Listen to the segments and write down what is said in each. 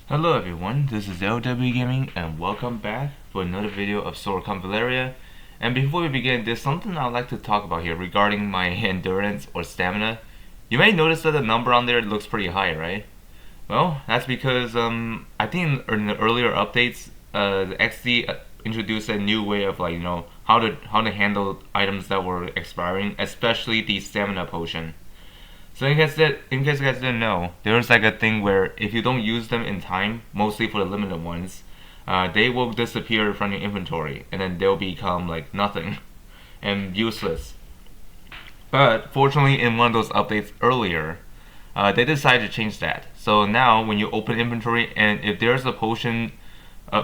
Hello everyone, this is LW Gaming and welcome back for another video of Sword of Convallaria. And before we begin, there's something I'd like to talk about here regarding my endurance or stamina. You may notice that the number on there looks pretty high, right? Well, that's because I think in the earlier updates, the XD introduced a new way of how to handle items that were expiring, especially the stamina potion. So in case you guys didn't know, there's like a thing where if you don't use them in time, mostly for the limited ones, they will disappear from your inventory, and then they'll become like nothing and useless. But fortunately, in one of those updates earlier, they decided to change that. So now, when you open inventory, and if there's a potion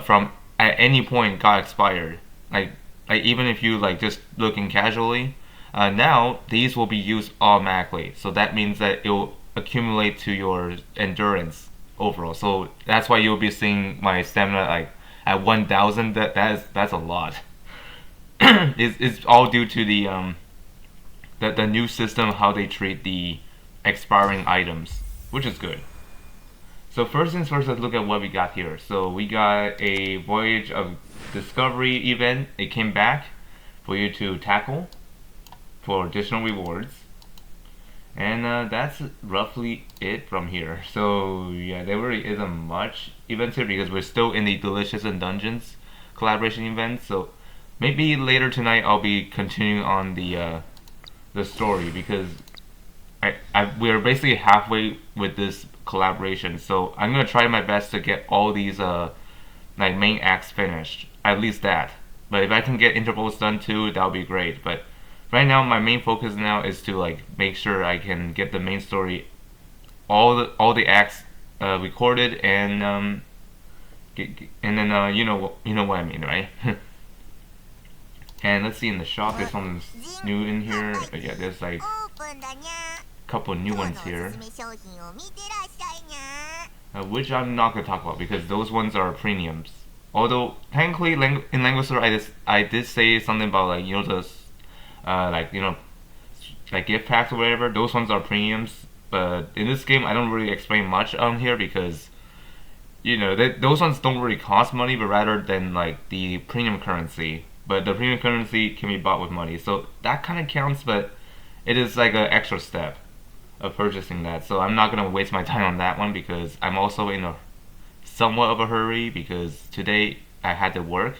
from at any point got expired, like even if you like just looking casually, now these will be used automatically. So that means that it will accumulate to your endurance overall. So that's why you'll be seeing my stamina like at 1,000. That's a lot. It's all due to the new system, how they treat the expiring items, which is good. So first things first, let's look at what we got here. So we got a Voyage of Discovery event. It came back for you to tackle for additional rewards. And that's roughly it from here. So yeah, there really isn't much events here because we're still in the Delicious and Dungeons collaboration event. So maybe later tonight I'll be continuing on the story because we're basically halfway with this collaboration. So I'm gonna try my best to get all these like main acts finished, at least that. But if I can get intervals done too, that'll be great. But right now, my main focus now is to like make sure I can get the main story, all the acts recorded, and and then you know what I mean, right? And let's see, in the shop there's something new in here. Yeah, there's like a couple new ones here, which I'm not gonna talk about because those ones are premiums. Although technically, in Languager, I did say something about like those like gift packs or whatever. Those ones are premiums, but in this game I don't really explain much on here because those ones don't really cost money, but rather than like the premium currency. But the premium currency can be bought with money, so that kind of counts. But it is like an extra step of purchasing that. So I'm not gonna waste my time on that one because I'm also in a somewhat of a hurry because today I had to work,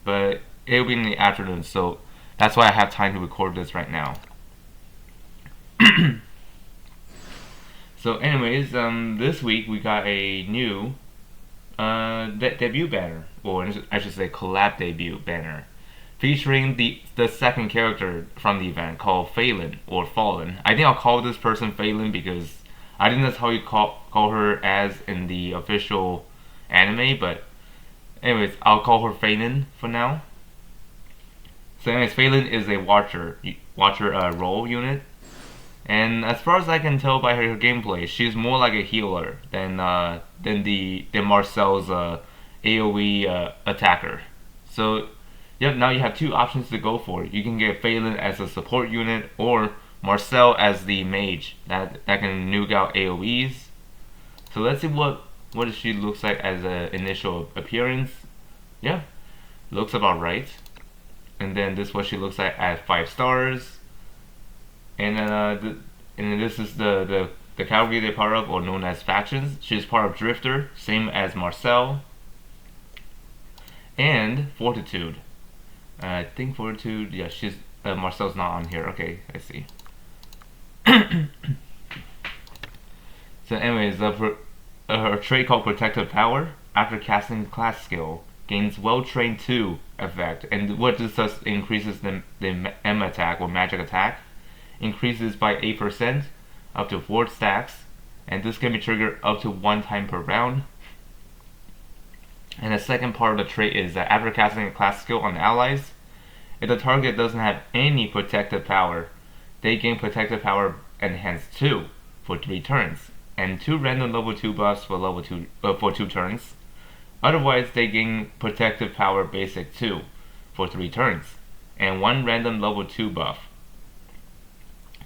but it'll be in the afternoon, so that's why I have time to record this right now. So anyways, this week we got a new debut banner, or I should say collab debut banner, featuring the second character from the event called Falin, or Fallen. I think I'll call this person Falin because I think that's how you call her as in the official anime, but anyways, I'll call her Falin for now. So anyways, Falin is a watcher role unit, and as far as I can tell by her gameplay, she's more like a healer than Marcel's AOE attacker. So yep, now you have two options to go for. You can get Falin as a support unit or Marcel as the mage that can nuke out AOEs. So let's see what she looks like as an initial appearance. Yeah, looks about right. And then this is what she looks like at 5 stars. And then this is the category they're part of, or known as factions. She's part of Drifter, same as Marcel. And Fortitude. I think Fortitude, yeah, she's Marcel's not on here. Okay, I see. So anyways, her trait called Protective Power, after casting class skill, gains Well Trained 2 effect, and what this does increases the M attack or magic attack, increases by 8% up to 4 stacks, and this can be triggered up to 1 time per round. And the second part of the trait is that after casting a class skill on allies, if the target doesn't have any protective power, they gain protective power enhanced 2 for 3 turns, and 2 random level 2 buffs for level 2 for 2 turns. Otherwise, they gain protective power basic 2 for 3 turns, and 1 random level 2 buff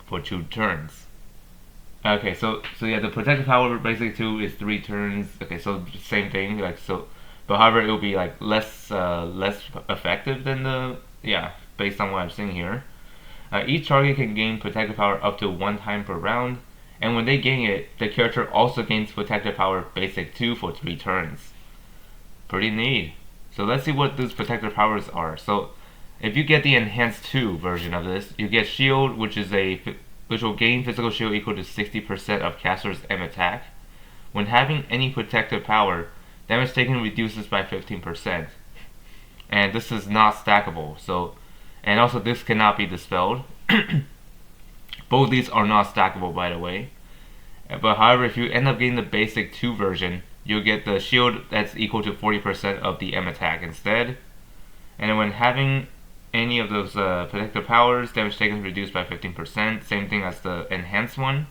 for 2 turns. Okay, so yeah, the protective power basic 2 is 3 turns. Okay, so same thing, like so, but however it will be like less effective than the, yeah, based on what I'm seeing here. Each target can gain protective power up to 1 time per round, and when they gain it, the character also gains protective power basic 2 for 3 turns. Pretty neat. So let's see what these protective powers are. So if you get the enhanced 2 version of this, you get shield, which will gain physical shield equal to 60% of caster's M attack. When having any protective power, damage taken reduces by 15%. And this is not stackable, so, and also this cannot be dispelled. Both these are not stackable, by the way. But however, if you end up getting the basic 2 version, you'll get the shield that's equal to 40% of the M attack instead. And then when having any of those protective powers, damage taken is reduced by 15%, same thing as the enhanced one.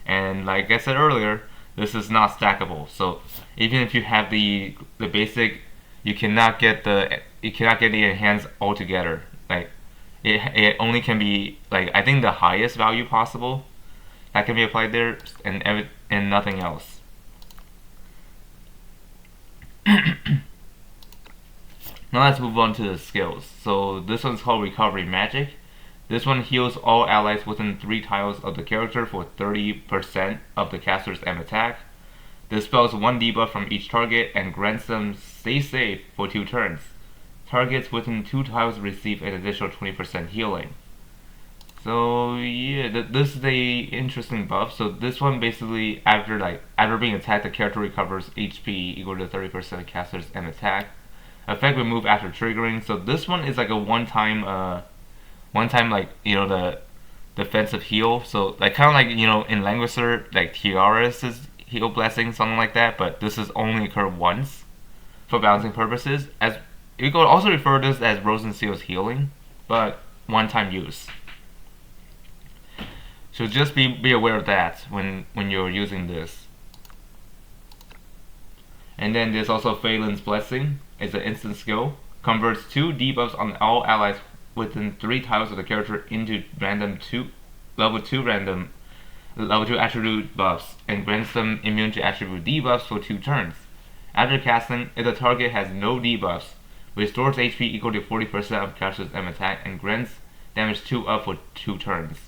And like I said earlier, this is not stackable. So even if you have the basic, you cannot get the enhanced altogether. Like it only can be, like, I think the highest value possible that can be applied there, and nothing else. Now let's move on to the skills. So this one's called Recovery Magic. This one heals all allies within 3 tiles of the character for 30% of the caster's M attack. Dispels 1 debuff from each target and grants them Stay Safe for 2 turns. Targets within 2 tiles receive an additional 20% healing. So yeah, this is a interesting buff. So this one basically, after being attacked, the character recovers HP equal to 30% of caster's M attack. Effect will move after triggering. So this one is like a one-time like, you know, the defensive heal. So like kind of like, you know, in Languisher, like Tiara's heal blessing, something like that. But this is only occur once for balancing purposes. As you could also refer to this as Rosenseal's healing, but one-time use. So just be aware of that when you're using this. And then there's also Falin's Blessing. It's an instant skill. Converts 2 debuffs on all allies within 3 tiles of the character into level 2 attribute buffs, and grants them immune to attribute debuffs for 2 turns. After casting, if the target has no debuffs, restores HP equal to 40% of caster's M attack and grants damage 2 up for 2 turns.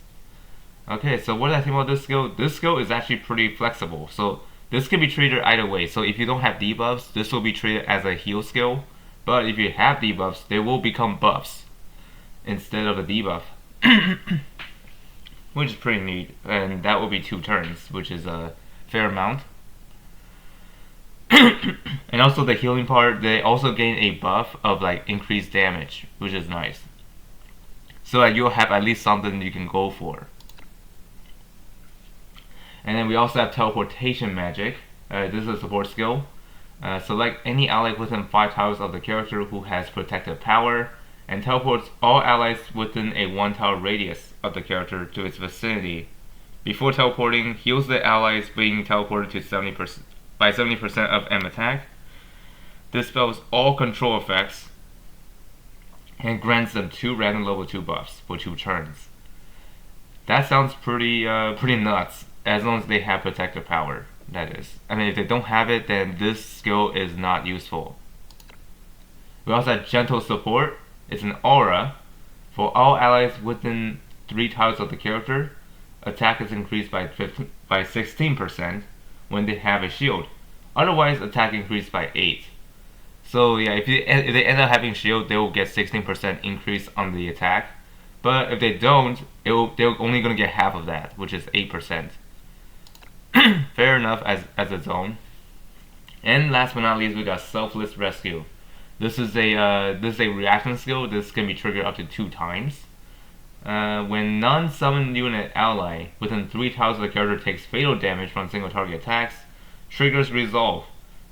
Okay, so what do I think about this skill? This skill is actually pretty flexible. So this can be treated either way. So if you don't have debuffs, this will be treated as a heal skill. But if you have debuffs, they will become buffs instead of a debuff. Which is pretty neat. And that will be 2 turns, which is a fair amount. And also the healing part, they also gain a buff of like increased damage, which is nice. So that you'll have at least something you can go for. And then we also have Teleportation Magic. This is a support skill. Select any ally within 5 tiles of the character who has protective power, and teleports all allies within a 1 tile radius of the character to its vicinity. Before teleporting, heals the allies being teleported to 70% by 70% of M attack. Dispels all control effects, and grants them 2 random level 2 buffs for 2 turns. That sounds pretty nuts. As long as they have protective power, that is. I mean, if they don't have it, then this skill is not useful. We also have Gentle Support. It's an aura. For all allies within 3 tiles of the character, attack is increased by 16% when they have a shield. Otherwise, attack increased by 8. So yeah, if they end up having shield, they will get 16% increase on the attack. But if they don't, they're only going to get half of that, which is 8%. Fair enough as its own. And last but not least, we got Selfless Rescue. This is a reaction skill. This can be triggered up to 2 times. When non-summon unit ally within 3 tiles of the character takes fatal damage from single target attacks, triggers resolve.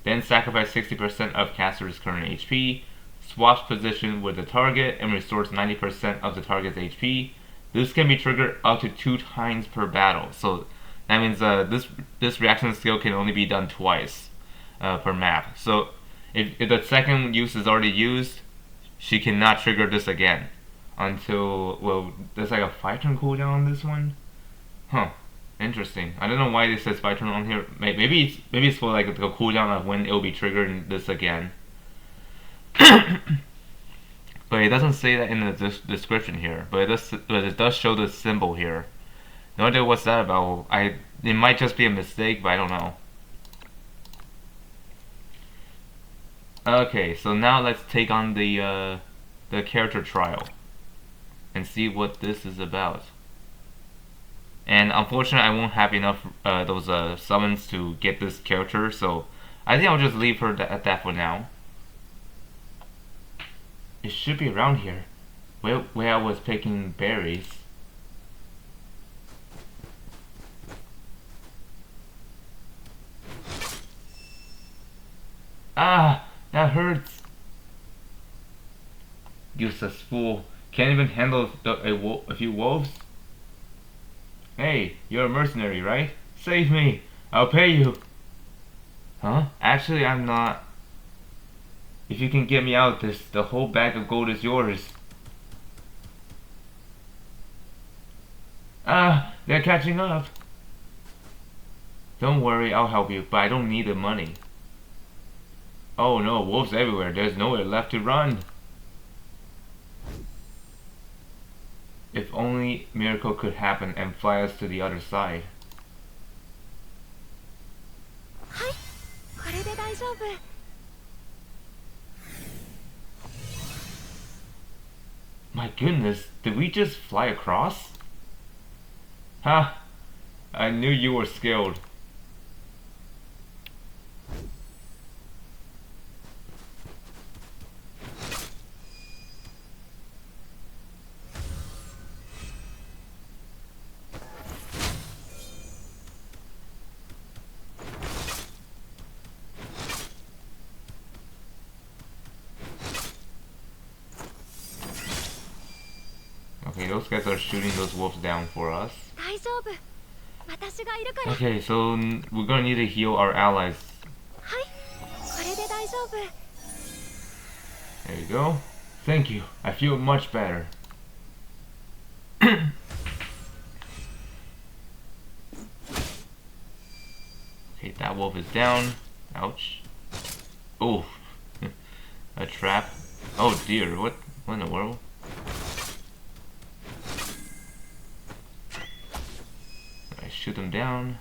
Then sacrifice 60% of caster's current HP, swaps position with the target, and restores 90% of the target's HP. This can be triggered up to 2 times per battle. So that means this reaction skill can only be done twice per map. So if the second use is already used, she cannot trigger this again until, well, there's like a 5-turn cooldown on this one. Huh. Interesting. I don't know why it says 5 turn on here. Maybe it's for like the cooldown of when it will be triggering this again. But it doesn't say that in the description here. But it does show the symbol here. No idea what's that about. It might just be a mistake, but I don't know. Okay, so now let's take on the character trial and see what this is about. And unfortunately, I won't have enough those summons to get this character, so I think I'll just leave her at that for now. It should be around here, where I was picking berries. Ah, that hurts. Useless fool. Can't even handle a few wolves? Hey, you're a mercenary, right? Save me! I'll pay you! Huh? Actually, I'm not. If you can get me out of this, the whole bag of gold is yours. Ah, they're catching up. Don't worry, I'll help you, but I don't need the money. Oh no, wolves everywhere. There's nowhere left to run. If only miracle could happen and fly us to the other side. My goodness, did we just fly across? Ha! I knew you were skilled. Okay, those guys are shooting those wolves down for us. Okay, so we're gonna need to heal our allies. There you go. Thank you. I feel much better. Okay, that wolf is down. Ouch. Oh, a trap. Oh dear, what in the world? I shoot them down.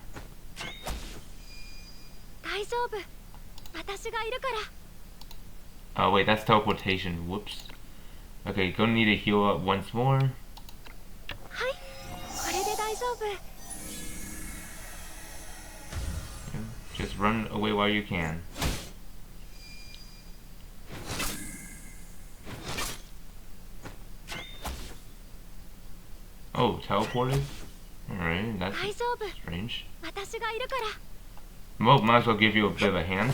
Oh wait, that's teleportation. Whoops. Okay, gonna need to heal up once more. Just run away while you can. Oh, teleported? Alright, that's strange. Well, might as well give you a bit of a hand.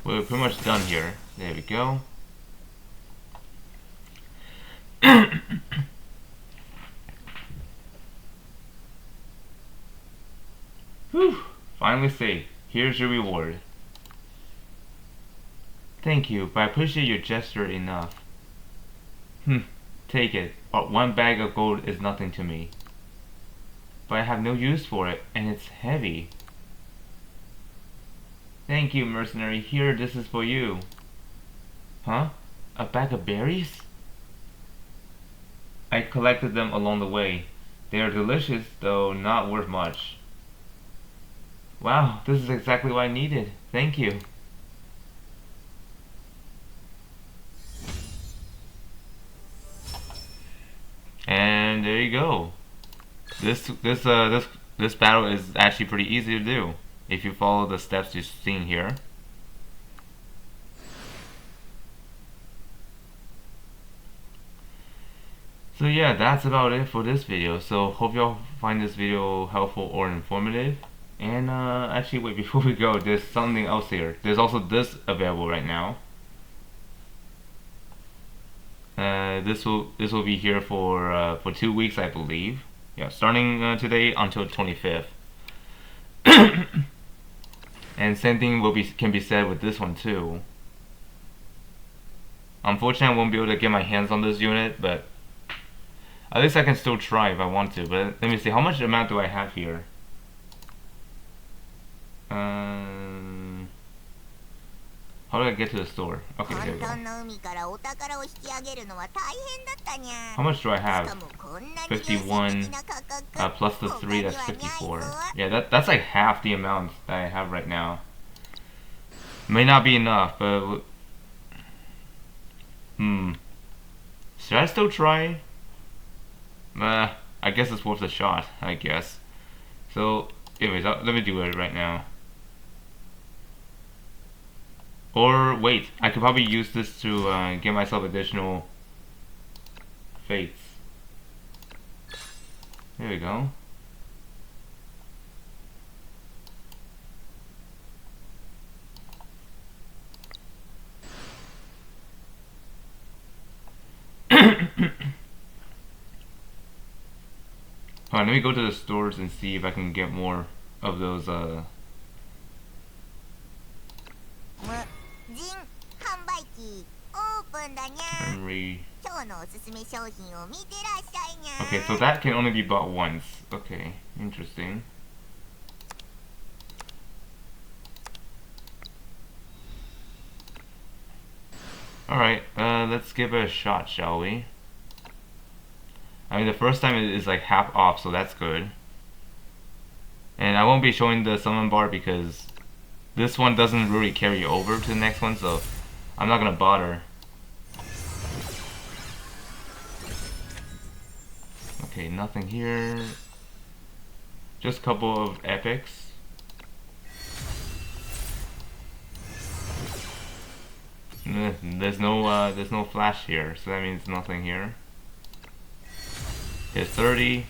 We're pretty much done here. There we go. Whew, finally saved. Here's your reward. Thank you, but I appreciate your gesture enough. Take it. But 1 bag of gold is nothing to me. But I have no use for it, and it's heavy. Thank you, mercenary. Here, this is for you. Huh? A bag of berries? I collected them along the way. They are delicious, though not worth much. Wow, this is exactly what I needed. Thank you. And there you go. This battle is actually pretty easy to do if you follow the steps you've seen here. So yeah, that's about it for this video. So hope y'all find this video helpful or informative. And actually, wait, before we go, there's something else here. There's also this available right now. This will be here for 2 weeks, I believe. Yeah, starting today until 25th. And And same thing can be said with this one too. Unfortunately, I won't be able to get my hands on this unit, but at least I can still try if I want to. But let me see, how much amount do I have here? How do I get to the store? Okay, there we go. How much do I have? 51 plus the 3, that's 54. Yeah, that's like half the amount that I have right now. May not be enough, but should I still try? I guess it's worth a shot, I guess. So, anyways, let me do it right now. Or wait, I could probably use this to get myself additional fates. There we go. Alright, let me go to the stores and see if I can get more of those memory. Okay, so that can only be bought once. Okay, interesting. Alright, let's give it a shot, shall we? I mean, the first time it is like half off, so that's good. And I won't be showing the summon bar because this one doesn't really carry over to the next one, so I'm not gonna bother. Okay, nothing here. Just a couple of epics. There's no flash here, so that means nothing here. Here's 30.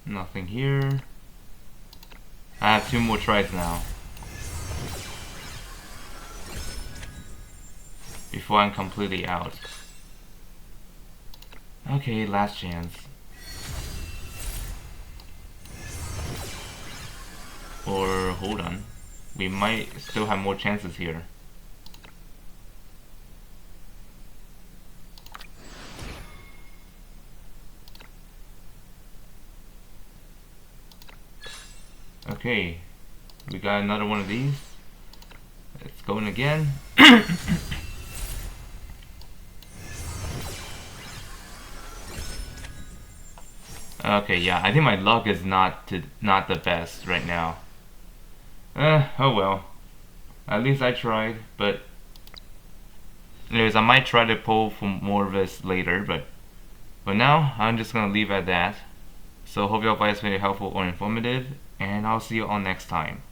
Nothing here. I have 2 more tries now before I'm completely out. Okay, last chance. Or hold on, we might still have more chances here. Okay, we got another one of these. Let's go in again. Okay, yeah, I think my luck is not the best right now. Oh well. At least I tried, but anyways, I might try to pull for more of this later, but now I'm just gonna leave at that. So hope y'all find this video helpful or informative, and I'll see you all next time.